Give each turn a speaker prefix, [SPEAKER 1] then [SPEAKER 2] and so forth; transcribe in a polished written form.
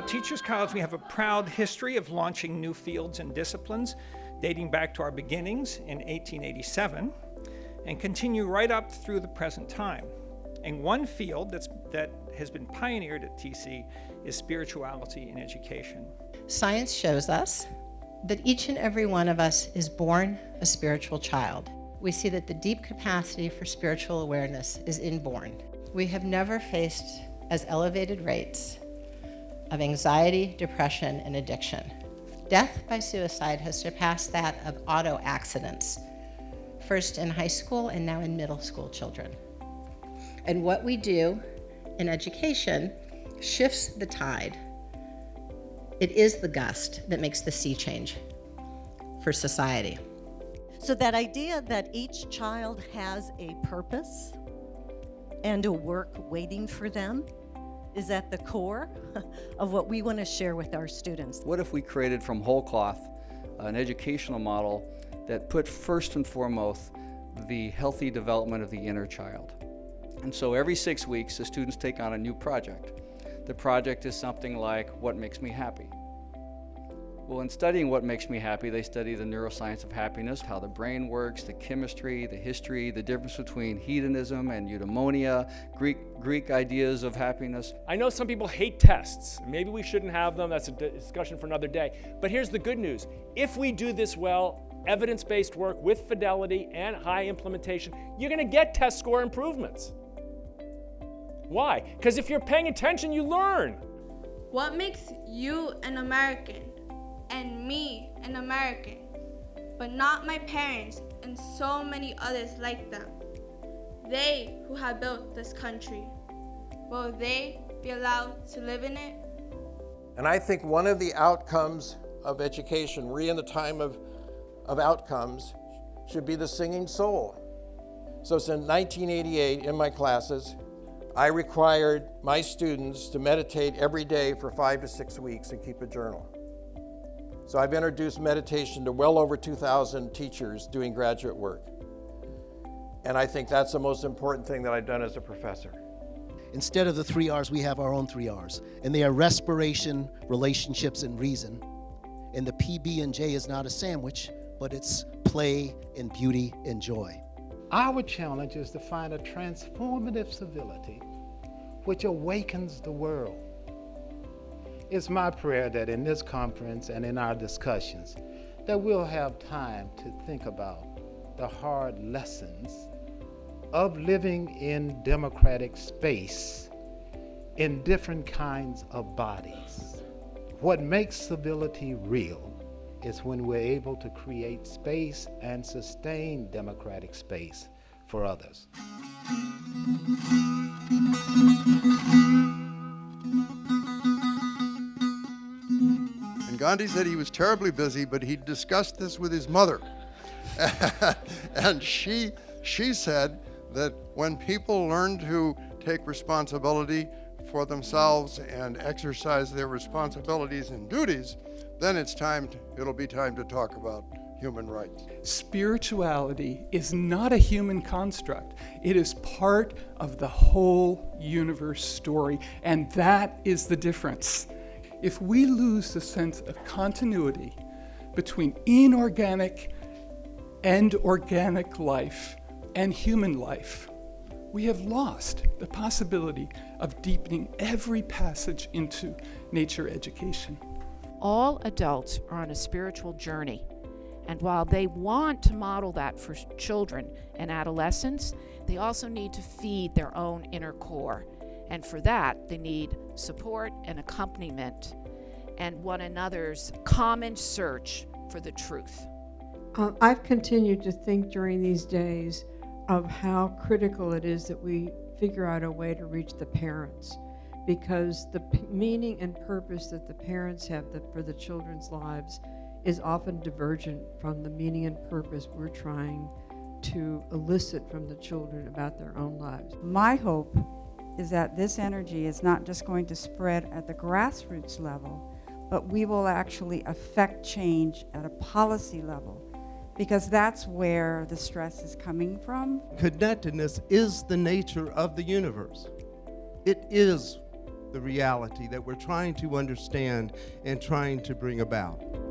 [SPEAKER 1] Now, at Teachers College, we have a proud history of launching new fields and disciplines dating back to our beginnings in 1887 and continue right up through the present time. And one field that has been pioneered at TC is spirituality in education.
[SPEAKER 2] Science shows us that each and every one of us is born a spiritual child. We see that the deep capacity for spiritual awareness is inborn. We have never faced as elevated rates of anxiety, depression, and addiction. Death by suicide has surpassed that of auto accidents, first in high school and now in middle school children. And what we do in education shifts the tide. It is the gust that makes the sea change for society.
[SPEAKER 3] So that idea that each child has a purpose and a work waiting for them is at the core of what we want to share with our students.
[SPEAKER 4] What if we created from whole cloth an educational model that put first and foremost the healthy development of the inner child? And so every 6 weeks, the students take on a new project. The project is something like, what makes me happy? Well, in studying what makes me happy, they study the neuroscience of happiness, how the brain works, the chemistry, the history, the difference between hedonism and eudaimonia, Greek ideas of happiness.
[SPEAKER 5] I know some people hate tests. Maybe we shouldn't have them. That's a discussion for another day. But here's the good news. If we do this well, evidence-based work with fidelity and high implementation, you're going to get test score improvements. Why? Because if you're paying attention, you learn.
[SPEAKER 6] What makes you an American and me an American, but not my parents and so many others like them? They who have built this country, will they be allowed to live in it?
[SPEAKER 7] And I think one of the outcomes of education, we're in the time of outcomes, should be the singing soul. So since 1988 in my classes, I required my students to meditate every day for 5 to 6 weeks and keep a journal. So I've introduced meditation to well over 2,000 teachers doing graduate work. And I think that's the most important thing that I've done as a professor.
[SPEAKER 8] Instead of the 3 R's, we have our own 3 R's. And they are respiration, relationships, and reason. And the PB&J is not a sandwich, but it's play and beauty and joy.
[SPEAKER 9] Our challenge is to find a transformative civility which awakens the world. It's my prayer that in this conference and in our discussions that we'll have time to think about the hard lessons of living in democratic space in different kinds of bodies. What makes civility real is when we're able to create space and sustain democratic space for others.
[SPEAKER 10] And Gandhi said he was terribly busy, but he discussed this with his mother. And she said that when people learn to take responsibility for themselves and exercise their responsibilities and duties, then it'll be time to talk about human rights.
[SPEAKER 11] Spirituality is not a human construct. It is part of the whole universe story, and that is the difference. If we lose the sense of continuity between inorganic and organic life and human life, we have lost the possibility of deepening every passage into nature education.
[SPEAKER 12] All adults are on a spiritual journey, and while they want to model that for children and adolescents, they also need to feed their own inner core, and for that they need support and accompaniment and one another's common search for the truth.
[SPEAKER 13] I've continued to think during these days of how critical it is that we figure out a way to reach the parents, because the meaning and purpose that the parents have for the children's lives is often divergent from the meaning and purpose we're trying to elicit from the children about their own lives.
[SPEAKER 14] My hope is that this energy is not just going to spread at the grassroots level, but we will actually affect change at a policy level, because that's where the stress is coming from.
[SPEAKER 15] Connectedness is the nature of the universe. It is the reality that we're trying to understand and trying to bring about.